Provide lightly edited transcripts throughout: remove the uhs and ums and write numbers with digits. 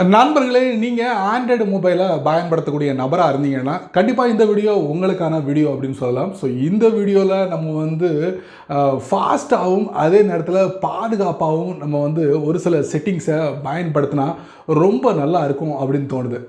நண்பர்களே, நீங்கள் ஆண்ட்ராய்டு மொபைலை பயன்படுத்தக்கூடிய நபராக இருந்தீங்கன்னா கண்டிப்பாக இந்த வீடியோ உங்களுக்கான வீடியோ அப்படின்னு சொல்லலாம். ஸோ இந்த வீடியோவில் நம்ம வந்து ஃபாஸ்ட்டாகவும் அதே நேரத்தில் பாதுகாப்பாகவும் நம்ம வந்து ஒரு சில செட்டிங்ஸை பயன்படுத்தினா ரொம்ப நல்லா இருக்கும் அப்படின்னு தோணுது.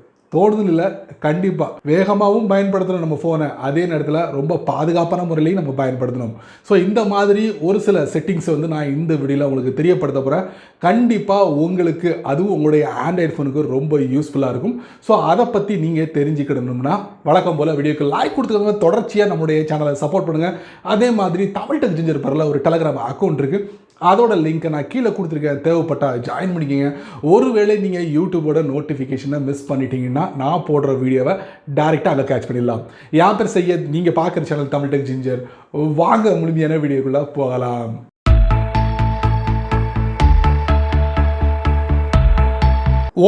இல்லை, கண்டிப்பாக வேகமாகவும் பயன்படுத்தணும் நம்ம ஃபோனை, அதே நேரத்தில் ரொம்ப பாதுகாப்பான முறையிலையும் நம்ம பயன்படுத்தணும். ஸோ இந்த மாதிரி ஒரு சில செட்டிங்ஸை வந்து நான் இந்த வீடியோவில் உங்களுக்கு தெரியப்படுத்த போகிறேன். கண்டிப்பாக உங்களுக்கு அதுவும் உங்களுடைய ஆண்ட்ராய்டு ஃபோனுக்கு ரொம்ப யூஸ்ஃபுல்லாக இருக்கும். ஸோ அதை பற்றி நீங்கள் தெரிஞ்சுக்கணும்னா வழக்கம் போல் வீடியோக்கு லைக் கொடுத்துக்கோங்க. தொடர்ச்சியாக நம்முடைய சேனலை சப்போர்ட் பண்ணுங்கள். அதே மாதிரி தமிழ் டெக் ஜிஞ்சர் பேரில் ஒரு டெலகிராம் அக்கௌண்ட் இருக்குது. அதோட லிங்க்கை நான் கீழே கொடுத்துருக்கேன், தேவைப்பட்டால் ஜாயின் பண்ணிக்கோங்க. ஒருவேளை நீங்கள் யூடியூபோட நோட்டிஃபிகேஷனை மிஸ் பண்ணிட்டீங்கன்னா நான் போடுற வீடியோவை டேரெக்டாக அங்கே கேட்ச் பண்ணிடலாம். என் பேர் சையத், நீங்கள் பார்க்குற சேனல் தமிழ் டெக் ஜிஞ்சர். வாங்க முழுமையான வீடியோக்குள்ளே போகலாம்.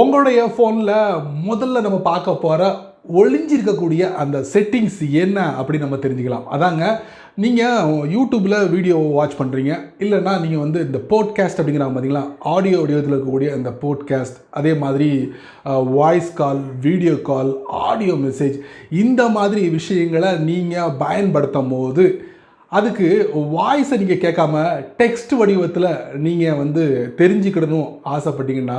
உங்களுடைய ஃபோனில் முதல்ல நம்ம பார்க்க போகிற ஒளிஞ்சிருக்கக்கூடிய அந்த செட்டிங்ஸ் என்ன அப்படின்னு நம்ம தெரிஞ்சுக்கலாம். அதாங்க, நீங்கள் யூடியூப்பில் வீடியோ வாட்ச் பண்ணுறீங்க, இல்லைன்னா நீங்கள் வந்து இந்த போட்காஸ்ட் அப்படிங்கிறாங்க பார்த்தீங்களா, வடிவத்தில் இருக்கக்கூடிய அந்த போட்காஸ்ட், அதே மாதிரி voice call, video call, audio message, இந்த மாதிரி விஷயங்களை நீங்கள் பயன்படுத்தும் போது அதுக்கு வாய்ஸை நீங்கள் கேட்காம டெக்ஸ்ட் வடிவத்தில் நீங்கள் வந்து தெரிஞ்சுக்கிடணும் ஆசைப்பட்டீங்கன்னா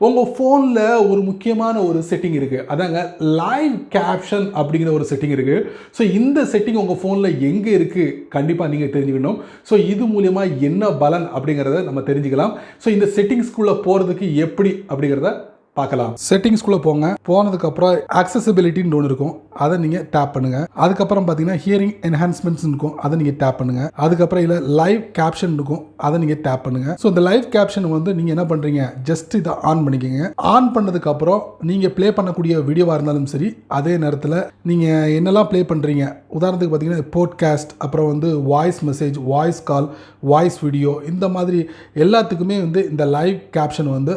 உங்கள் ஃபோனில் ஒரு முக்கியமான ஒரு செட்டிங் இருக்குது. அதாங்க லைவ் கேப்ஷன் அப்படிங்கிற ஒரு செட்டிங் இருக்குது. ஸோ இந்த செட்டிங் உங்கள் ஃபோனில் எங்கே இருக்குது கண்டிப்பாக நீங்கள் தெரிஞ்சுக்கணும். ஸோ இது மூலயமா என்ன பலன் அப்படிங்கிறத நம்ம தெரிஞ்சுக்கலாம். ஸோ இந்த செட்டிங்ஸ்குள்ளே போகிறதுக்கு எப்படி அப்படிங்கிறத பார்க்கலாம். செட்டிங்ஸ்குள்ளே போங்க. போனதுக்கப்புறம் ஆக்சசிபிலிட்டின்னு ஒன்று இருக்கும், அதை நீங்கள் டேப் பண்ணுங்கள். அதுக்கப்புறம் பார்த்தீங்கன்னா ஹியரிங் என்ஹான்ஸ்மெண்ட்ஸ் இருக்கும், அதை நீங்கள் டேப் பண்ணுங்கள். அதுக்கப்புறம் இல்லை லைவ் கேப்ஷன் இருக்கும், அதை நீங்கள் டேப் பண்ணுங்கள். ஸோ இந்த லைவ் கேப்ஷன் வந்து நீங்கள் என்ன பண்ணுறீங்க, ஜஸ்ட் இதை ஆன் பண்ணிக்கோங்க. ஆன் பண்ணதுக்கப்புறம் நீங்கள் ப்ளே பண்ணக்கூடிய வீடியோவாக இருந்தாலும் சரி, அதே நேரத்தில் நீங்கள் என்னெல்லாம் ப்ளே பண்ணுறீங்க, உதாரணத்துக்கு பார்த்தீங்கன்னா போட்காஸ்ட், அப்புறம் வந்து voice message, voice call, voice video, இந்த மாதிரி எல்லாத்துக்குமே வந்து இந்த லைவ் கேப்ஷன் வந்து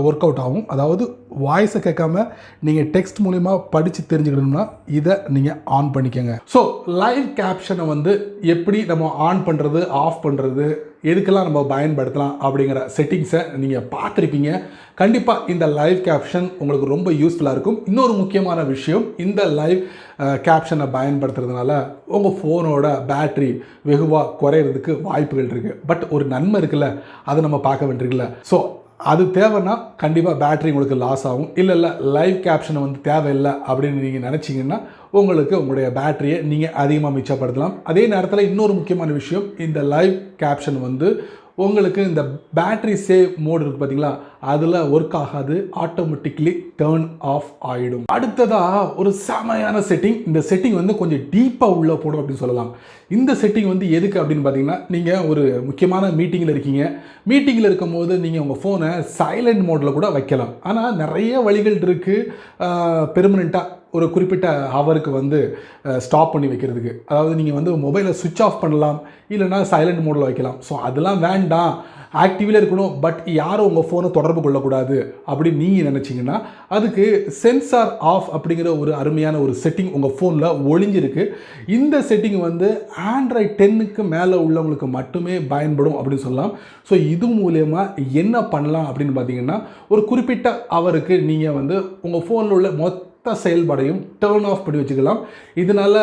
ஒர்க் அவுட் ஆகும். அதாவது வாய்ஸை கேட்காம நீங்கள் டெக்ஸ்ட் மூலிமா படித்து தெரிஞ்சுக்கணும்னா இதை நீங்கள் ஆன் பண்ணிக்கோங்க. ஸோ லைவ் கேப்ஷனை வந்து எப்படி நம்ம ஆன் பண்ணுறது, ஆஃப் பண்ணுறது, எதுக்கெல்லாம் நம்ம பயன்படுத்தலாம் அப்படிங்கிற செட்டிங்ஸை நீங்கள் பார்த்துருப்பீங்க. கண்டிப்பாக இந்த லைவ் கேப்ஷன் உங்களுக்கு ரொம்ப யூஸ்ஃபுல்லாக இருக்கும். இன்னொரு முக்கியமான விஷயம், இந்த லைவ் கேப்ஷனை பயன்படுத்துறதுனால உங்கள் ஃபோனோட பேட்ரி வெகுவாக குறையிறதுக்கு வாய்ப்புகள் இருக்குது. பட் ஒரு நன்மை இருக்குல்ல, அதை நம்ம பார்க்க வேண்டியிருக்குல்ல. ஸோ அது தேவைன்னா கண்டிப்பாக பேட்ரி உங்களுக்கு லாஸ் ஆகும். இல்லை லைவ் கேப்ஷனை வந்து தேவையில்லை அப்படின்னு நீங்கள் நினச்சிங்கன்னா உங்களுக்கு உங்களுடைய பேட்டரியை நீங்கள் அதிகமாக மிச்சப்படுத்தலாம். அதே நேரத்தில் இன்னொரு முக்கியமான விஷயம், இந்த லைவ் கேப்ஷன் வந்து உங்களுக்கு இந்த பேட்ரி சேவ் மோடு இருக்குது பார்த்தீங்களா, அதில் ஒர்க் ஆகாது, ஆட்டோமேட்டிக்லி டேர்ன் ஆஃப் ஆகிடும். அடுத்ததாக ஒரு செமையான செட்டிங். இந்த செட்டிங் வந்து கொஞ்சம் டீப்பாக உள்ளே போடும் அப்படின்னு சொல்லலாம். இந்த செட்டிங் வந்து எதுக்கு அப்படின்னு பார்த்தீங்கன்னா, நீங்கள் ஒரு முக்கியமான மீட்டிங்கில் இருக்கீங்க. மீட்டிங்கில் இருக்கும் போது நீங்கள் உங்கள் ஃபோனை சைலண்ட் மோடில் கூட வைக்கலாம். ஆனால் நிறைய வழிகள் இருக்குது பெர்மனெண்ட்டாக ஒரு குறிப்பிட்ட ஹவருக்கு வந்து ஸ்டாப் பண்ணி வைக்கிறதுக்கு. அதாவது நீங்கள் வந்து மொபைலை சுவிட்ச் ஆஃப் பண்ணலாம், இல்லைனா சைலண்ட் மோடில் வைக்கலாம். ஸோ அதெல்லாம் வேண்டாம், ஆக்டிவில் இருக்கணும், பட் யாரும் உங்கள் ஃபோனை தொடர்பு கொள்ளக்கூடாது அப்படின்னு நீங்கள் நினச்சிங்கன்னா அதுக்கு சென்சார் ஆஃப் அப்படிங்கிற ஒரு அருமையான ஒரு செட்டிங் உங்கள் ஃபோனில் ஒளிஞ்சிருக்கு. இந்த செட்டிங் வந்து ஆண்ட்ராய்டு 10க்கு மேலே உள்ளவங்களுக்கு மட்டுமே பயன்படும் அப்படின்னு சொல்லலாம். ஸோ இது மூலயமா என்ன பண்ணலாம் அப்படின்னு பார்த்தீங்கன்னா, ஒரு குறிப்பிட்ட ஹவருக்கு நீங்கள் வந்து உங்கள் ஃபோனில் உள்ள மொத்த செயல்பாடையும் டேர்ன் ஆஃப் பண்ணி வச்சுக்கலாம். இதனால்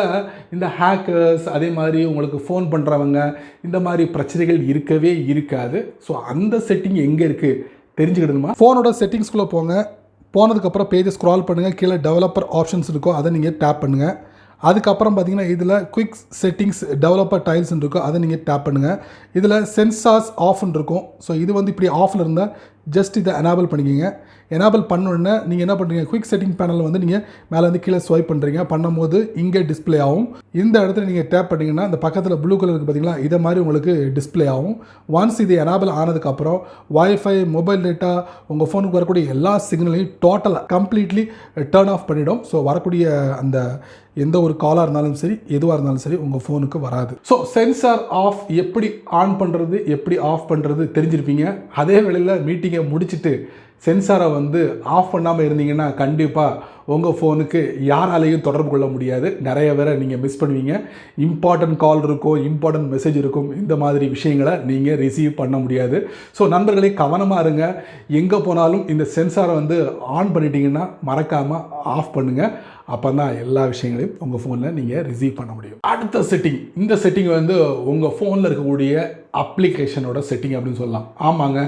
இந்த ஹேக்கர்ஸ், அதே மாதிரி உங்களுக்கு ஃபோன் பண்ணுறவங்க, இந்த மாதிரி பிரச்சனைகள் இருக்கவே இருக்காது. ஸோ அந்த செட்டிங் எங்கே இருக்குது தெரிஞ்சுக்கிடணுமா, ஃபோனோட செட்டிங்ஸ்குள்ளே போங்க. போனதுக்கப்புறம் பேஜை ஸ்க்ரால் பண்ணுங்கள். கீழே டெவலப்பர் ஆப்ஷன்ஸ் இருக்கும், அதை நீங்கள் டேப் பண்ணுங்கள். அதுக்கப்புறம் பார்த்தீங்கன்னா இதில் குயிக் செட்டிங்ஸ் டெவலப்பர் டைல்ஸ்ன்னு இருக்கும், அதை நீங்கள் டேப் பண்ணுங்கள். இதில் சென்சார்ஸ் ஆஃப்னு இருக்கும். ஸோ இது வந்து இப்படி ஆஃபில் இருந்தால் ஜஸ்ட் இதை எனேபிள் பண்ணிக்கிங்க. எனேபிள் பண்ணோடனே நீங்கள் என்ன பண்ணுறீங்க, குயிக் செட்டிங் பேனலில் வந்து நீங்கள் மேலே வந்து கீழே ஸ்வைப் பண்ணுறீங்க. பண்ணும்போது இங்கே டிஸ்பிளே ஆகும். இந்த இடத்துல நீங்கள் டேப் பண்ணிங்கன்னா இந்த பக்கத்தில் ப்ளூ கலர் இருக்குது பார்த்தீங்களா, இதை மாதிரி உங்களுக்கு டிஸ்பிளே ஆகும். ஒன்ஸ் இது எனேபிள் ஆனதுக்கப்புறம் வைஃபை, மொபைல் டேட்டா, உங்கள் ஃபோனுக்கு வரக்கூடிய எல்லா சிக்னலையும் டோட்டலாக கம்ப்ளீட்லி டேர்ன் ஆஃப் பண்ணிவிடும். ஸோ வரக்கூடிய அந்த எந்த ஒரு காலாக இருந்தாலும் சரி, எதுவாக இருந்தாலும் சரி உங்கள் ஃபோனுக்கு வராது. ஸோ சென்சார் ஆஃப் எப்படி ஆன் பண்ணுறது, எப்படி ஆஃப் பண்ணுறது தெரிஞ்சிருப்பீங்க. அதே வேளையில் மீட்டிங்கை முடிச்சுட்டு சென்சாரை வந்து ஆஃப் பண்ணாமல் இருந்தீங்கன்னா கண்டிப்பாக உங்கள் ஃபோனுக்கு யாராலையும் தொடர்பு கொள்ள முடியாது. நிறைய பேரை நீங்கள் மிஸ் பண்ணுவீங்க. இம்பார்ட்டன்ட் கால் இருக்கும், இம்பார்ட்டன்ட் மெசேஜ் இருக்கும், இந்த மாதிரி விஷயங்களை நீங்கள் ரிசீவ் பண்ண முடியாது. ஸோ நண்பர்களே, கவனமாக இருங்க. எங்கே போனாலும் இந்த சென்சாரை வந்து ஆன் பண்ணிட்டீங்கன்னா மறக்காமல் ஆஃப் பண்ணுங்கள். அப்போ தான் எல்லா விஷயங்களையும் உங்கள் ஃபோனில் நீங்கள் ரிசீவ் பண்ண முடியும். அடுத்த செட்டிங், இந்த செட்டிங் வந்து உங்கள் ஃபோனில் இருக்கக்கூடிய அப்ளிகேஷனோட செட்டிங் அப்படின்னு சொல்லலாம். ஆமாங்க,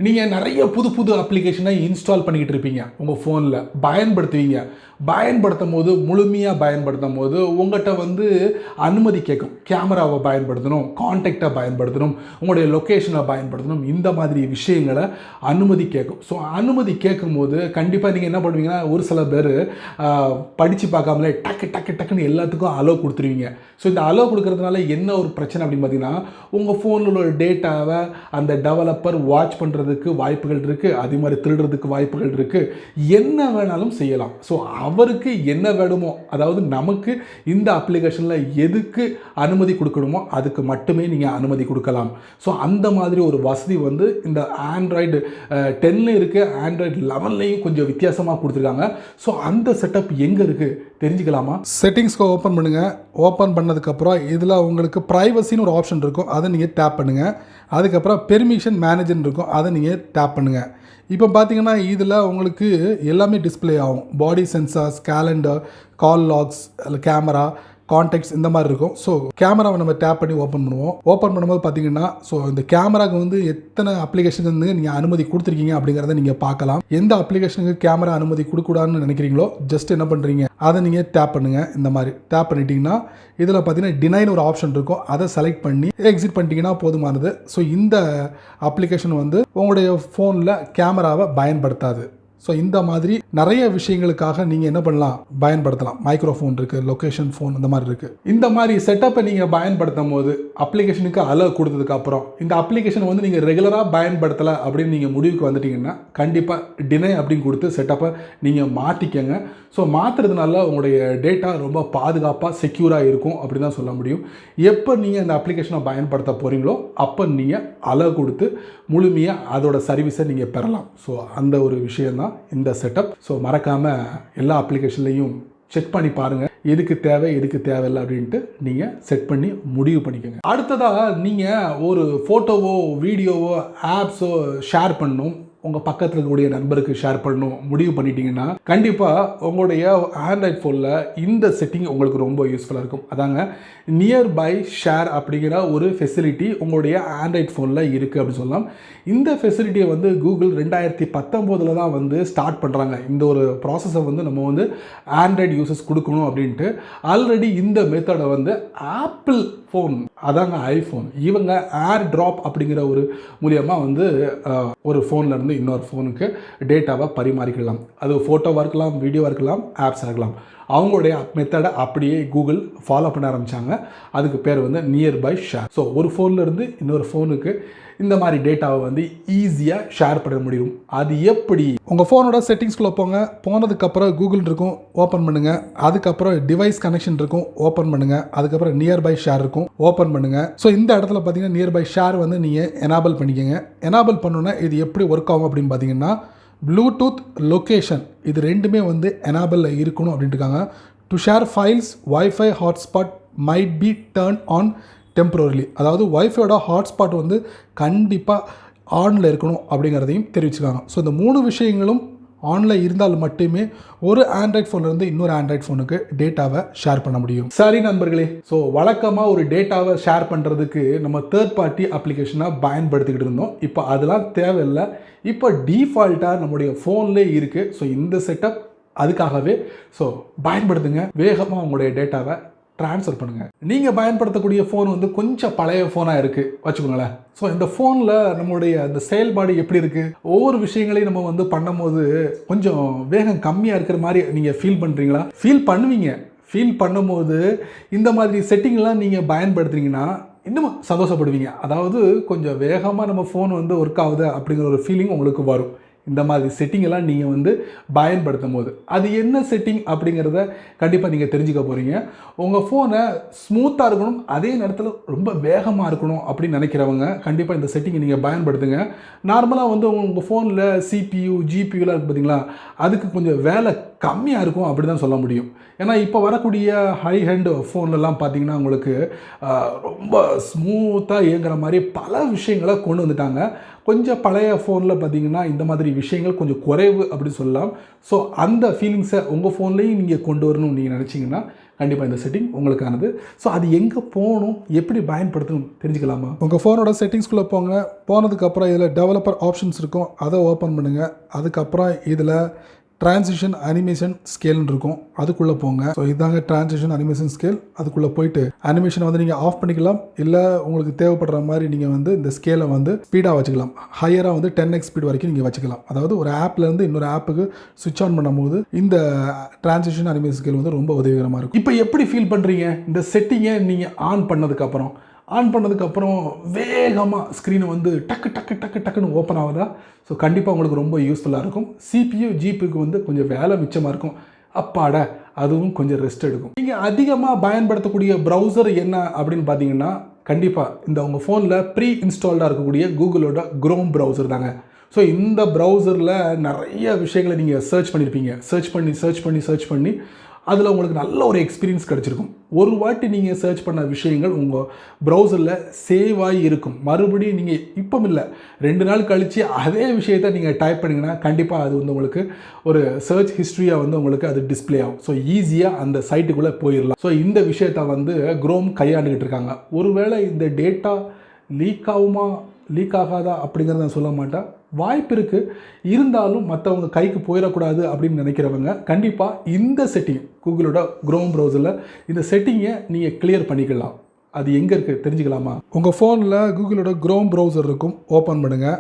நீங்கள் நிறைய புது புது அப்ளிகேஷனை இன்ஸ்டால் பண்ணிக்கிட்டு இருப்பீங்க, உங்கள் ஃபோனில் பயன்படுத்துவீங்க. பயன்படுத்தும் போது, முழுமையாக பயன்படுத்தும் போது உங்கள்கிட்ட வந்து அனுமதி கேட்கும். கேமராவை பயன்படுத்தணும், கான்டாக்டை பயன்படுத்தணும், உங்களுடைய லொக்கேஷனை பயன்படுத்தணும், இந்த மாதிரி விஷயங்களை அனுமதி கேட்கும். ஸோ அனுமதி கேட்கும்போது கண்டிப்பாக நீங்கள் என்ன பண்ணுவீங்கன்னா, ஒரு சில பேர் படித்து பார்க்காமலே டக்குன்னு எல்லாத்துக்கும் அலோவ் கொடுத்துருவீங்க. ஸோ இந்த அலோவ் கொடுக்கறதுனால என்ன ஒரு பிரச்சனை அப்படின்னு பார்த்தீங்கன்னா, உங்கள் ஃபோனில் உள்ள டேட்டாவை அந்த டெவலப்பர் வாட்ச் பண்ணுறதுக்கு வாய்ப்புகள் இருக்குது, அதே மாதிரி திருடுறதுக்கு வாய்ப்புகள் இருக்குது. என்ன வேணாலும் செய்யலாம். ஸோ அவருக்கு என்ன வேணுமோ, அதாவது நமக்கு இந்த அப்ளிகேஷனில் எதுக்கு அனுமதி கொடுக்கணுமோ அதுக்கு மட்டுமே நீங்கள் அனுமதி கொடுக்கலாம். ஸோ அந்த மாதிரி ஒரு வசதி வந்து இந்த ஆண்ட்ராய்டு 10 இருக்குது, ஆண்ட்ராய்டு 11லையும் கொஞ்சம் வித்தியாசமாக கொடுத்துருக்காங்க. ஸோ அந்த செட்டப் எங்கே இருக்குது தெரிஞ்சுக்கலாமா? செட்டிங்ஸ்க்கு ஓப்பன் பண்ணுங்கள். ஓப்பன் பண்ணதுக்கப்புறம் இதில் உங்களுக்கு ப்ரைவசின்னு ஒரு ஆப்ஷன் இருக்கும், அதை நீங்கள் டேப் பண்ணுங்கள். அதுக்கப்புறம் பெர்மிஷன் மேனேஜர்னு இருக்கும், அதை நீங்கள் டேப் பண்ணுங்கள். இப்போ பார்த்தீங்கன்னா இதில் உங்களுக்கு எல்லாமே டிஸ்பிளே ஆகும். பாடி சென்சார்ஸ், கேலண்டர், கால் லாக்ஸ், கேமரா, கான்டாக்ட்ஸ் இந்த மாதிரி இருக்கும். ஸோ கேமராவை நம்ம டேப் பண்ணி ஓப்பன் பண்ணுவோம். ஓப்பன் பண்ணும்போது பார்த்தீங்கன்னா, ஸோ இந்த கேமராவுக்கு வந்து எத்தனை அப்ளிகேஷன் வந்து நீங்கள் அனுமதி கொடுத்துருக்கீங்க அப்படிங்கிறத நீங்கள் பார்க்கலாம். எந்த அப்ளிகேஷனுக்கு கேமரா அனுமதி கொடுக்கூடாதுன்னு நினைக்கிறீங்களோ ஜஸ்ட் என்ன பண்ணுறீங்க, அதை நீங்கள் டேப் பண்ணுங்கள். இந்த மாதிரி டேப் பண்ணிட்டீங்கன்னா இதில் பார்த்தீங்கன்னா டினைன்னு ஒரு ஆப்ஷன் இருக்கும், அதை செலக்ட் பண்ணி எக்ஸிட் பண்ணிட்டீங்கன்னா போதுமானது. ஸோ இந்த அப்ளிகேஷன் வந்து உங்களுடைய ஃபோனில் கேமராவை பயன்படுத்தாது. ஸோ இந்த மாதிரி நிறைய விஷயங்களுக்காக நீங்கள் என்ன பண்ணலாம், பயன்படுத்தலாம். மைக்ரோஃபோன் இருக்குது, லொக்கேஷன் ஃபோன் இந்த மாதிரி இருக்குது. இந்த மாதிரி செட்டப்பை நீங்கள் பயன்படுத்தும் போது அப்ளிகேஷனுக்கு அலோவ் கொடுத்ததுக்கப்புறம் இந்த அப்ளிகேஷனை வந்து நீங்கள் ரெகுலராக பயன்படுத்தலை அப்படின்னு நீங்கள் முடிவுக்கு வந்துட்டீங்கன்னா கண்டிப்பாக டினை அப்படின்னு கொடுத்து செட்டப்பை நீங்கள் மாற்றிக்கங்க. ஸோ மாற்றுறதுனால உங்களுடைய டேட்டா ரொம்ப பாதுகாப்பாக செக்யூராக இருக்கும் அப்படி தான் சொல்ல முடியும். எப்போ நீங்கள் அந்த அப்ளிகேஷனை பயன்படுத்த போகிறீங்களோ அப்போ நீங்கள் அலோவ் கொடுத்து முழுமையாக அதோட சர்வீஸை நீங்கள் பெறலாம். ஸோ அந்த ஒரு விஷயந்தான் இந்த செட்டப். ஸோ மறக்காமல் எல்லா அப்ளிகேஷன்லையும் செக் பண்ணி பாருங்கள், எதுக்கு தேவை எதுக்கு தேவையில்லை அப்படின்ட்டு நீங்கள் செட் பண்ணி முடிவு பண்ணிக்கோங்க. அடுத்ததாக நீங்கள் ஒரு ஃபோட்டோவோ வீடியோவோ ஆப்ஸோ ஷேர் பண்ணணும், உங்கள் பக்கத்தில் இருக்கக்கூடிய நண்பருக்கு ஷேர் பண்ணணும் முடிவு பண்ணிட்டீங்கன்னா கண்டிப்பாக உங்களுடைய ஆண்ட்ராய்ட் ஃபோனில் இந்த செட்டிங் உங்களுக்கு ரொம்ப யூஸ்ஃபுல்லாக இருக்கும். அதாங்க நியர்பை ஷேர் அப்படிங்கிற ஒரு ஃபெசிலிட்டி உங்களுடைய ஆண்ட்ராய்ட் ஃபோனில் இருக்குது அப்படின்னு சொல்லலாம். இந்த ஃபெசிலிட்டியை வந்து கூகுள் 2019 தான் வந்து ஸ்டார்ட் பண்ணுறாங்க. இந்த ஒரு ப்ராசஸை வந்து நம்ம வந்து ஆண்ட்ராய்டு யூசர்ஸ் கொடுக்கணும் அப்படின்ட்டு. ஆல்ரெடி இந்த மெத்தடை வந்து ஆப்பிள் ஃபோன், அதாங்க ஐஃபோன், இவங்க ஏர் ட்ராப் அப்படிங்கிற ஒரு மூலியமாக வந்து ஒரு ஃபோன்லேருந்து இன்னொரு ஃபோனுக்கு டேட்டாவை பரிமாறிக்கலாம். அது ஃபோட்டோவாக இருக்கலாம், வீடியோவாக இருக்கலாம், ஆப்ஸாக இருக்கலாம். அவங்களுடைய மெத்தடை அப்படியே கூகுள் ஃபாலோ பண்ண ஆரம்பித்தாங்க. அதுக்கு பேர் வந்து நியர்பை ஷேர். ஸோ ஒரு ஃபோன்லேருந்து இன்னொரு ஃபோனுக்கு இந்த மாதிரி டேட்டாவை வந்து ஈஸியாக ஷேர் பண்ண முடியும். அது எப்படி? உங்கள் ஃபோனோட செட்டிங்ஸ்குள்ளே போங்க. போனதுக்கப்புறம் கூகுள் இருக்கும், ஓப்பன் பண்ணுங்கள். அதுக்கப்புறம் டிவைஸ் கனெக்ஷன் இருக்கும், ஓப்பன் பண்ணுங்கள். அதுக்கப்புறம் நியர்பை ஷேர் இருக்கும், ஓப்பன் பண்ணுங்கள். ஸோ இந்த இடத்துல பார்த்தீங்கன்னா நியர்பை ஷேர் வந்து நீங்கள் எனேபிள் பண்ணிக்கோங்க. எனேபிள் பண்ணோன்னா இது எப்படி ஒர்க் ஆகும் அப்படின்னு பார்த்தீங்கன்னா, ப்ளூடூத், லொக்கேஷன் இது ரெண்டுமே வந்து எனேபிளில் இருக்கணும் அப்படின்ட்டு இருக்காங்க. To share files, wifi hotspot might be turn on temporarily. அதாவது வைஃபையோட ஹாட்ஸ்பாட் வந்து கண்டிப்பாக ஆனில் இருக்கணும் அப்படிங்கிறதையும் தெரிவிச்சுக்காங்க. ஸோ இந்த 3 விஷயங்களும் ஆனில் இருந்தால் மட்டுமே ஒரு ஆண்ட்ராய்ட் ஃபோன்லேருந்து இன்னொரு ஆண்ட்ராய்ட் ஃபோனுக்கு டேட்டாவை ஷேர் பண்ண முடியும். சரி நண்பர்களே, ஸோ வழக்கமாக ஒரு டேட்டாவை ஷேர் பண்ணுறதுக்கு நம்ம தேர்ட் பார்ட்டி அப்ளிகேஷனாக பயன்படுத்திக்கிட்டு இருந்தோம். இப்போ அதெல்லாம் தேவையில்லை. இப்போ டிஃபால்ட்டாக நம்முடைய ஃபோன்லேயே இருக்குது. ஸோ இந்த செட்டப் அதுக்காகவே. ஸோ பயன்படுத்துங்க, வேகமாக உங்களுடைய டேட்டாவை ட்ரான்ஸ்ஃபர் பண்ணுங்கள். நீங்கள் பயன்படுத்தக்கூடிய ஃபோன் வந்து கொஞ்சம் பழைய ஃபோனாக இருக்குது வச்சுக்கோங்களேன். ஸோ இந்த ஃபோனில் நம்மளுடைய அந்த செயல்பாடு எப்படி இருக்குது, ஒவ்வொரு விஷயங்களையும் நம்ம வந்து பண்ணும்போது கொஞ்சம் வேகம் கம்மியாக இருக்கிற மாதிரி நீங்கள் ஃபீல் பண்ணுறீங்களா? ஃபீல் பண்ணுவீங்க. ஃபீல் பண்ணும்போது இந்த மாதிரி செட்டிங்லாம் நீங்கள் பயன்படுத்துறீங்கன்னா இன்னும் சந்தோஷப்படுவீங்க. அதாவது கொஞ்சம் வேகமாக நம்ம ஃபோன் வந்து ஒர்க் ஆகுது அப்படிங்கிற ஒரு ஃபீலிங் உங்களுக்கு வரும். இந்த மாதிரி செட்டிங் எல்லாம் நீங்கள் வந்து பயன்படுத்தும் போது. அது என்ன செட்டிங் அப்படிங்கிறத கண்டிப்பாக நீங்கள் தெரிஞ்சுக்க போகிறீங்க. உங்கள் ஃபோனை ஸ்மூத்தாக இருக்கணும், அதே நேரத்தில் ரொம்ப வேகமாக இருக்கணும் அப்படின்னு நினைக்கிறவங்க கண்டிப்பாக இந்த செட்டிங்கை நீங்கள் பயன்படுத்துங்க. நார்மலாக வந்து உங்கள் ஃபோனில் CPU GPUலாம் இருக்குது பார்த்தீங்களா, அதுக்கு கொஞ்சம் வேலை கம்மியாக இருக்கும் அப்படி தான் சொல்ல முடியும். ஏன்னா இப்போ வரக்கூடிய ஹை ஹேண்ட் ஃபோன்லலாம் பார்த்தீங்கன்னா உங்களுக்கு ரொம்ப ஸ்மூத்தாக இயங்குற மாதிரி பல விஷயங்களை கொண்டு வந்துட்டாங்க. கொஞ்சம் பழைய ஃபோனில் பார்த்தீங்கன்னா இந்த மாதிரி விஷயங்கள் கொஞ்சம் குறைவு அப்படின்னு சொல்லலாம். ஸோ அந்த ஃபீலிங்ஸை உங்கள் ஃபோன்லேயும் நீங்கள் கொண்டு வரணும்னு நீங்கள் நினச்சிங்கன்னா கண்டிப்பாக இந்த செட்டிங் உங்களுக்கானது. ஸோ அது எங்கே போகணும், எப்படி பயன்படுத்தணும் தெரிஞ்சுக்கலாமா? உங்கள் ஃபோனோட செட்டிங்ஸ்குள்ளே போங்க. போனதுக்கப்புறம் இதில் டெவலப்பர் ஆப்ஷன்ஸ் இருக்கும், அதை ஓப்பன் பண்ணுங்கள். அதுக்கப்புறம் இதில் ட்ரான்சிஷன் அனிமேஷன் ஸ்கேல்னு இருக்கும், அதுக்குள்ளே போங்க. ஸோ இதாங்க ட்ரான்சிஷன் அனிமேஷன் ஸ்கேல். அதுக்குள்ளே போயிட்டு அனிமேஷனை வந்து நீங்கள் ஆஃப் பண்ணிக்கலாம், இல்லை உங்களுக்கு தேவைப்படுற மாதிரி நீங்கள் வந்து இந்த ஸ்கேலை வந்து ஸ்பீடாக வச்சுக்கலாம். ஹையராக வந்து 10x ஸ்பீட் வரைக்கும் நீங்கள் வச்சுக்கலாம். அதாவது ஒரு ஆப்லேருந்து இன்னொரு ஆப்புக்கு சுவிட்ச் ஆன் பண்ணும்போது இந்த ட்ரான்சிஷன் அனிமேஷன் ஸ்கேல் வந்து ரொம்ப உதவிகரமாக இருக்கும். இப்போ எப்படி ஃபீல் பண்ணுறீங்க இந்த செட்டிங்கை நீங்கள் ஆன் பண்ணதுக்கப்புறம்? ஆன் பண்ணதுக்கப்புறம் வேகமாக ஸ்க்ரீனை வந்து டக்கு டக்கு டக்கு டக்குன்னு ஓப்பன் ஆகுதா? ஸோ கண்டிப்பாக உங்களுக்கு ரொம்ப யூஸ்ஃபுல்லாக இருக்கும். CPU GPUக்கு வந்து கொஞ்சம் வேலை மிச்சமாக இருக்கும். அப்பாட, அதுவும் கொஞ்சம் ரெஸ்ட் எடுக்கும். நீங்கள் அதிகமாக பயன்படுத்தக்கூடிய ப்ரௌசர் என்ன அப்படின்னு பார்த்தீங்கன்னா கண்டிப்பாக இந்த உங்கள் ஃபோனில் ப்ரீ இன்ஸ்டால்டாக இருக்கக்கூடிய கூகுளோட குரோம் ப்ரௌசர் தாங்க. ஸோ இந்த ப்ரௌசரில் நிறைய விஷயங்களை நீங்கள் சர்ச் பண்ணியிருப்பீங்க. சர்ச் பண்ணி அதில் உங்களுக்கு நல்ல ஒரு எக்ஸ்பீரியன்ஸ் கிடச்சிருக்கும். ஒரு வாட்டி நீங்கள் சர்ச் பண்ண விஷயங்கள் உங்கள் ப்ரௌசரில் சேவ் ஆகி இருக்கும். மறுபடியும் நீங்கள் இப்போ இல்லை 2 நாள் கழித்து அதே விஷயத்தை நீங்கள் டைப் பண்ணிங்கன்னா கண்டிப்பாக அது வந்து உங்களுக்கு ஒரு சர்ச் ஹிஸ்ட்ரியாக வந்து உங்களுக்கு அது டிஸ்பிளே ஆகும். ஸோ ஈஸியாக அந்த சைட்டுக்குள்ளே போயிடலாம். ஸோ இந்த விஷயத்தை வந்து குரோம் கையாண்டுக்கிட்டு இருக்காங்க. ஒருவேளை இந்த டேட்டா லீக் ஆகாதா அப்படிங்கிறத நான் சொல்ல மாட்டேன், வாய்ப்பு இருக்குது. இருந்தாலும் மற்றவங்க கைக்கு போயிடக்கூடாது அப்படின்னு நினைக்கிறவங்க கண்டிப்பாக இந்த செட்டிங் கூகுளோட குரோம் ப்ரௌசரில் இந்த செட்டிங்கை நீங்கள் கிளியர் பண்ணிக்கலாம். அது எங்கே இருக்குது தெரிஞ்சுக்கலாமா? உங்கள் ஃபோனில் கூகுளோட குரோம் ப்ரௌசர் இருக்கும், ஓப்பன் பண்ணுங்கள்.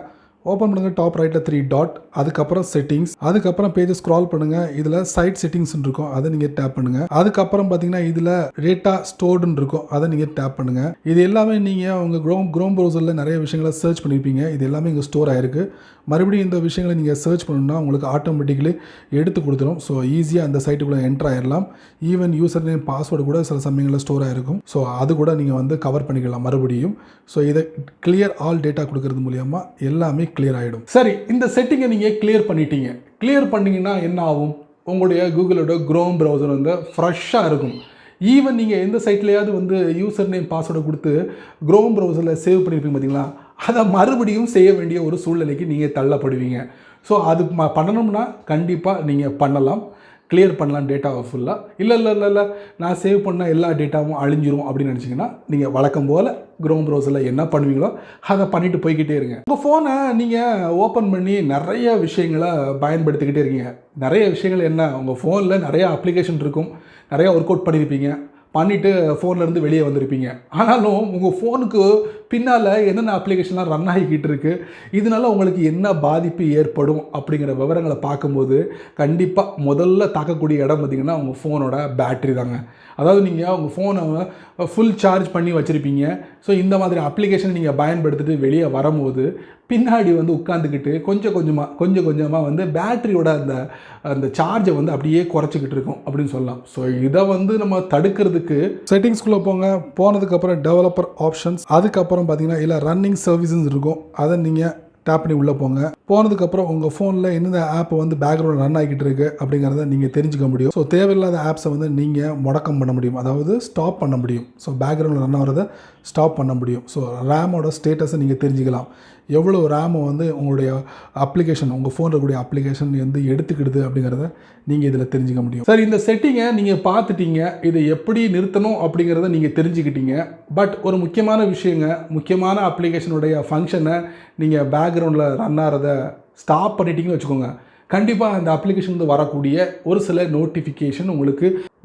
டாப் ரைட்டில் 3 டாட், அதுக்கப்புறம் செட்டிங்ஸ், அதுக்கப்புறம் பேஜை ஸ்க்ரால் பண்ணுங்கள். இதில் சைட் செட்டிங்ஸ் இருக்கும், அதை நீங்கள் டேப் பண்ணுங்கள். அதுக்கப்புறம் பார்த்தீங்கன்னா இதில் டேட்டா ஸ்டோர்டுன்னு இருக்கும், அதை நீங்கள் டேப் பண்ணுங்கள். இது எல்லாமே நீங்கள் உங்கள் குரோம் ப்ரௌசரில் நிறைய விஷயங்களை சர்ச் பண்ணியிருப்பீங்க, இது எல்லாமே இங்கே ஸ்டோர் ஆகிருக்கு. மறுபடியும் இந்த விஷயங்களை நீங்கள் சர்ச் பண்ணணும்னா உங்களுக்கு ஆட்டோமேட்டிக்கலி எடுத்து கொடுத்துரும். ஸோ ஈஸியாக அந்த சைட்டுக்குள்ளே என்ட்ரு ஆகிடலாம். ஈவன் யூசர் நேம் பாஸ்வேர்டு கூட சில சமயங்களில் ஸ்டோர் ஆகிருக்கும். ஸோ அது கூட நீங்கள் வந்து கவர் பண்ணிக்கலாம் மறுபடியும். ஸோ இதை கிளியர் ஆல் டேட்டா கொடுக்கறது மூலியமாக எல்லாமே கிளியர் ஆகிடும். சரி, இந்த செட்டிங்கை நீங்கள் கிளியர் பண்ணிட்டீங்க. கிளியர் பண்ணிங்கன்னா என்ன ஆகும்? உங்களுடைய கூகுளோட குரோம் ப்ரௌசர் வந்து ஃப்ரெஷ்ஷாக இருக்கும். ஈவன் நீங்கள் எந்த சைட்லையாவது வந்து யூசர் நேம் பாஸ்வேர்டை கொடுத்து குரோம் ப்ரௌசரில் சேவ் பண்ணியிருப்பீங்க பார்த்தீங்களா, அதை மறுபடியும் செய்ய வேண்டிய ஒரு சூழ்நிலைக்கு நீங்கள் தள்ளப்படுவீங்க. ஸோ அது பண்ணணும்னா கண்டிப்பாக நீங்கள் பண்ணலாம், கிளியர் பண்ணலாம் டேட்டாவை ஃபுல்லாக. இல்லை நான் சேவ் பண்ண எல்லா டேட்டாவும் அழிஞ்சிரும் அப்படின்னு நினச்சிங்கன்னா நீங்கள் வழக்கம் போல் குரோம் ப்ரௌசரில் என்ன பண்ணுவீங்களோ அதை பண்ணிவிட்டு போய்கிட்டே இருங்க. உங்கள் ஃபோனை நீங்கள் ஓப்பன் பண்ணி நிறைய விஷயங்களை பயன்படுத்திக்கிட்டே இருக்கீங்க. நிறைய விஷயங்கள் என்ன, உங்கள் ஃபோனில் நிறைய அப்ளிகேஷன் இருக்கும், நிறையா ஒர்க் அவுட் பண்ணியிருப்பீங்க, பண்ணிவிட்டு ஃபோன்லேருந்து வெளியே வந்திருப்பீங்க. ஆனாலும் உங்கள் ஃபோனுக்கு பின்னால் என்னென்ன அப்ளிகேஷன்லாம் ரன் ஆகிக்கிட்டு இருக்குது, இதனால் உங்களுக்கு என்ன பாதிப்பு ஏற்படும் அப்படிங்கிற விவரங்களை பார்க்கும்போது கண்டிப்பாக முதல்ல தாக்கக்கூடிய இடம் பார்த்திங்கன்னா உங்கள் ஃபோனோட பேட்ரி தாங்க. அதாவது நீங்கள் உங்கள் ஃபோனை ஃபுல் சார்ஜ் பண்ணி வச்சுருப்பீங்க. ஸோ இந்த மாதிரி அப்ளிகேஷன் நீங்கள் பயன்படுத்திட்டு வெளியே வரும்போது பின்னாடி வந்து உட்காந்துக்கிட்டு கொஞ்சம் கொஞ்சமாக வந்து பேட்டரியோட அந்த சார்ஜை வந்து அப்படியே குறைச்சிக்கிட்டு இருக்கும் அப்படின்னு சொல்லலாம். ஸோ இதை வந்து நம்ம தடுக்கிறதுக்கு செட்டிங்ஸ்குள்ளே போனதுக்கப்புறம் டெவலப்பர் ஆப்ஷன்ஸ், அதுக்கப்புறம் பார்த்தீங்கன்னா இல்லை ரன்னிங் சர்வீசஸ் இருக்கும், அதை நீங்கள் டேப் பண்ணி உள்ளே போனதுக்கப்புறம் உங்கள் ஃபோனில் எந்தெந்த ஆப் வந்து பேக்ரவுண்ட் ரன் ஆகிக்கிட்டு இருக்குது அப்படிங்கிறத நீங்கள் தெரிஞ்சுக்க முடியும். ஸோ தேவையில்லாத ஆப்ஸை வந்து நீங்கள் முடக்கம் பண்ண முடியும், அதாவது ஸ்டாப் பண்ண முடியும். ஸோ பேக்ரவுண்டில் ரன் ஆகிறத ஸ்டாப் பண்ண முடியும். ஸோ ரேமோட ஸ்டேட்டஸை நீங்கள் தெரிஞ்சுக்கலாம், எவ்வளோ ரேமை வந்து உங்களுடைய அப்ளிகேஷன், உங்கள் ஃபோனில் இருக்கக்கூடிய அப்ளிகேஷன் வந்து எடுத்துக்கிடுது அப்படிங்கிறத நீங்கள் இதில் தெரிஞ்சுக்க முடியும். சரி, இந்த செட்டிங்கை நீங்கள் பார்த்துட்டீங்க, இதை எப்படி நிறுத்தணும் அப்படிங்கிறத நீங்கள் தெரிஞ்சுக்கிட்டீங்க. பட் ஒரு முக்கியமான அப்ளிகேஷனுடைய ஃபங்க்ஷனை நீங்கள் பேக்ரவுண்டில் ரன் ஆகிறத ஸ்டாப் பண்ணிட்டீங்கன்னு வச்சுக்கோங்க, கண்டிப்பாக அந்த அப்ளிகேஷன் வந்து வரக்கூடிய ஒரு சில நோட்டிஃபிகேஷன்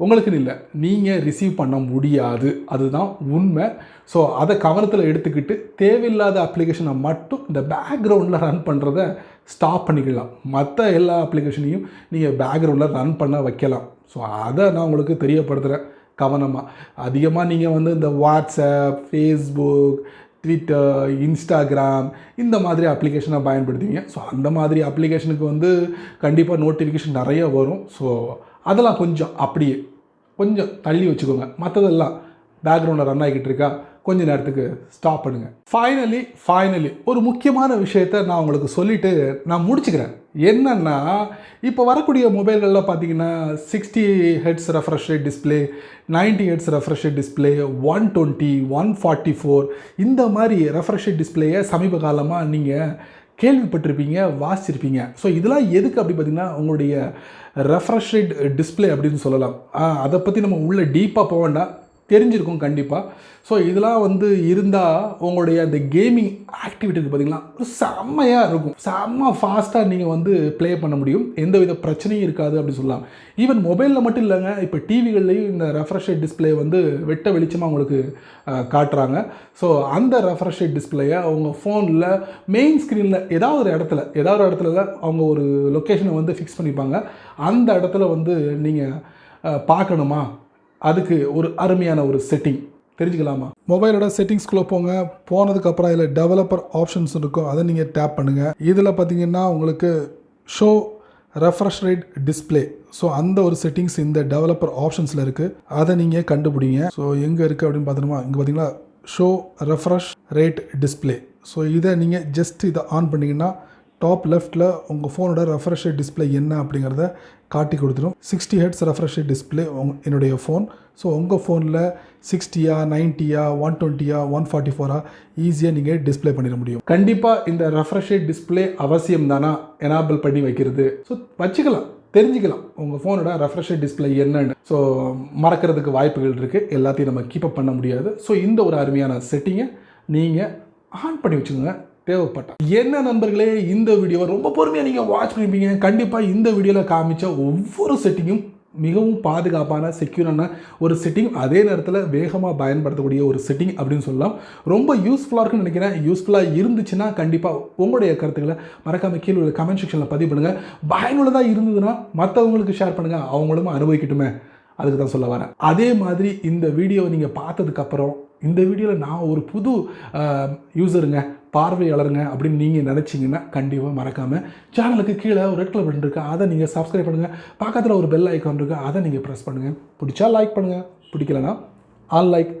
உங்களுக்குன்னு இல்லை, நீங்கள் ரிசீவ் பண்ண முடியாது. அதுதான் உண்மை. ஸோ அதை கவனத்தில் எடுத்துக்கிட்டு தேவையில்லாத அப்ளிகேஷனை மட்டும் இந்த பேக்ரவுண்டில் ரன் பண்ணுறத ஸ்டாப் பண்ணிக்கலாம். மற்ற எல்லா அப்ளிகேஷனையும் நீங்கள் பேக்ரவுண்டில் ரன் பண்ண வைக்கலாம். ஸோ அதை நான் உங்களுக்கு தெரியப்படுத்துகிறேன். கவனமாக அதிகமாக நீங்கள் வந்து இந்த வாட்ஸ்அப், ஃபேஸ்புக், ட்விட்டர், இன்ஸ்டாகிராம் இந்த மாதிரி அப்ளிகேஷனை பயன்படுத்துவீங்க. ஸோ அந்த மாதிரி அப்ளிகேஷனுக்கு வந்து கண்டிப்பாக நோட்டிஃபிகேஷன் நிறைய வரும். ஸோ அதெல்லாம் கொஞ்சம் தள்ளி வச்சுக்கோங்க. மற்றதெல்லாம் பேக்ரவுண்டில் ரன் ஆகிக்கிட்டு இருக்கா, கொஞ்ச நேரத்துக்கு ஸ்டாப் பண்ணுங்கள். ஃபைனலி ஒரு முக்கியமான விஷயத்தை நான் உங்களுக்கு சொல்லிவிட்டு நான் முடிச்சுக்கிறேன். என்னென்னா, இப்போ வரக்கூடிய மொபைல்களில் பார்த்தீங்கன்னா 60 hertz refresh rate display, 90 hertz refresh rate display, 120, 144 இந்த மாதிரி ரெஃப்ரெஷ் ரேட் டிஸ்பிளேயை சமீப காலமாக நீங்கள் கேள்விப்பட்டிருப்பீங்க, வாசிச்சிருப்பீங்க. ஸோ இதெல்லாம் எதுக்கு அப்படி பார்த்திங்கன்னா, உங்களுடைய ரெஃப்ரெஷ் ரேட் டிஸ்பிளே அப்படின்னு சொல்லலாம். அதை பற்றி நம்ம உள்ளே டீப்பாக போக வேண்டாம், தெரிஞ்சிருக்கும் கண்டிப்பாக. ஸோ இதெல்லாம் வந்து இருந்தால் உங்களுடைய அந்த கேமிங் ஆக்டிவிட்டிக்கு பார்த்திங்கன்னா ஒரு செம்மையாக இருக்கும். செம்ம ஃபாஸ்ட்டாக நீங்கள் வந்து ப்ளே பண்ண முடியும், எந்த வித பிரச்சனையும் இருக்காது அப்படின்னு சொல்லலாம். ஈவன் மொபைலில் மட்டும் இல்லைங்க, இப்போ டிவிகள்லேயும் இந்த ரெஃப்ரெஷ் ரேட் டிஸ்பிளே வந்து வெட்ட வெளிச்சமாக உங்களுக்கு காட்டுறாங்க. ஸோ அந்த ரெஃப்ரெஷ் ரேட் டிஸ்பிளேயை உங்கள் ஃபோனில் மெயின் ஸ்க்ரீனில் ஏதாவது ஒரு இடத்துல அவங்க ஒரு லொக்கேஷனை வந்து ஃபிக்ஸ் பண்ணிப்பாங்க. அந்த இடத்துல வந்து நீங்கள் பார்க்கணுமா, அதுக்கு ஒரு அருமையான ஒரு செட்டிங் தெரிஞ்சுக்கலாமா? மொபைலோட செட்டிங்ஸ்குள்ளே போனதுக்கப்புறம் இதில் டெவலப்பர் ஆப்ஷன்ஸ் இருக்கும், அதை நீங்கள் டேப் பண்ணுங்கள். இதில் பார்த்தீங்கன்னா உங்களுக்கு show refresh rate display, so அந்த ஒரு செட்டிங்ஸ் இந்த டெவலப்பர் ஆப்ஷன்ஸில் இருக்குது. அதை நீங்கள் கண்டுபிடிங்க. ஸோ எங்கே இருக்குது அப்படின்னு பார்த்தோம்னா, இங்கே பார்த்தீங்கன்னா show refresh rate display. So இதை நீங்கள் இதை ஆன் பண்ணிங்கன்னா டாப் லெஃப்ட்டில் உங்கள் ஃபோனோட ரெஃப்ரெஷ் ரேட் டிஸ்பிளே என்ன அப்படிங்கிறத காட்டி கொடுத்துரும். 60 ஹெர்ட்ஸ் ரெஃப்ரெஷ் ரேட் டிஸ்பிளே என்னுடைய ஃபோன். ஸோ உங்கள் ஃபோனில் 60, 90, 120, 144 ஈஸியாக நீங்கள் டிஸ்பிளே பண்ணிட முடியும். கண்டிப்பாக இந்த ரெஃப்ரெஷ் ரேட் டிஸ்பிளே அவசியம் தானா எனேபிள் பண்ணி வைக்கிறது? ஸோ வச்சுக்கலாம், தெரிஞ்சுக்கலாம் உங்கள் ஃபோனோட ரெஃப்ரெஷ் ரேட் டிஸ்பிளே என்னன்னு. ஸோ மறக்கிறதுக்கு வாய்ப்புகள் இருக்குது, எல்லாத்தையும் நம்ம கீப்பப் பண்ண முடியாது. ஸோ இந்த ஒரு அருமையான செட்டிங்கை நீங்கள் ஆன் பண்ணி வச்சுக்கோங்க தேவைப்பட்ட. என்ன நண்பர்களே, இந்த வீடியோவை ரொம்ப பொறுமையாக நீங்கள் வாட்ச் பண்ணியிருப்பீங்க. கண்டிப்பாக இந்த வீடியோவில் காமிச்ச ஒவ்வொரு செட்டிங்கும் மிகவும் பாதுகாப்பான செக்யூரான ஒரு செட்டிங், அதே நேரத்தில் வேகமாக பயன்படுத்தக்கூடிய ஒரு செட்டிங் அப்படின்னு சொல்லலாம். ரொம்ப யூஸ்ஃபுல்லாக இருக்குன்னு நினைக்கிறேன். யூஸ்ஃபுல்லாக இருந்துச்சுன்னா கண்டிப்பாக உங்களுடைய கருத்துக்களை மறக்காமல் கீழே உள்ள கமெண்ட் செக்ஷனில் பதிவு பண்ணுங்கள். பயனுள்ளதாக இருந்ததுன்னா மற்றவங்களுக்கு ஷேர் பண்ணுங்கள், அவங்களும் அனுபவிக்கட்டுமே, அதுக்கு தான் சொல்ல வரேன். அதே மாதிரி இந்த வீடியோவை நீங்கள் பார்த்ததுக்கப்புறம் இந்த வீடியோவில் நான் ஒரு புது யூஸருங்க, பார்வையாளருங்க அப்படின்னு நீங்கள் நினச்சிங்கன்னா கண்டிப்பாக மறக்காமல் சேனலுக்கு கீழே ஒரு ரெட் கலர் பட்டன் இருக்குது, அதை நீங்கள் சப்ஸ்கிரைப் பண்ணுங்கள். பக்கத்தில் ஒரு பெல் ஐக்கான் இருக்குது, அதை நீங்கள் ப்ரெஸ் பண்ணுங்கள். பிடிச்சா லைக் பண்ணுங்கள், பிடிக்கலனா அன்லைக்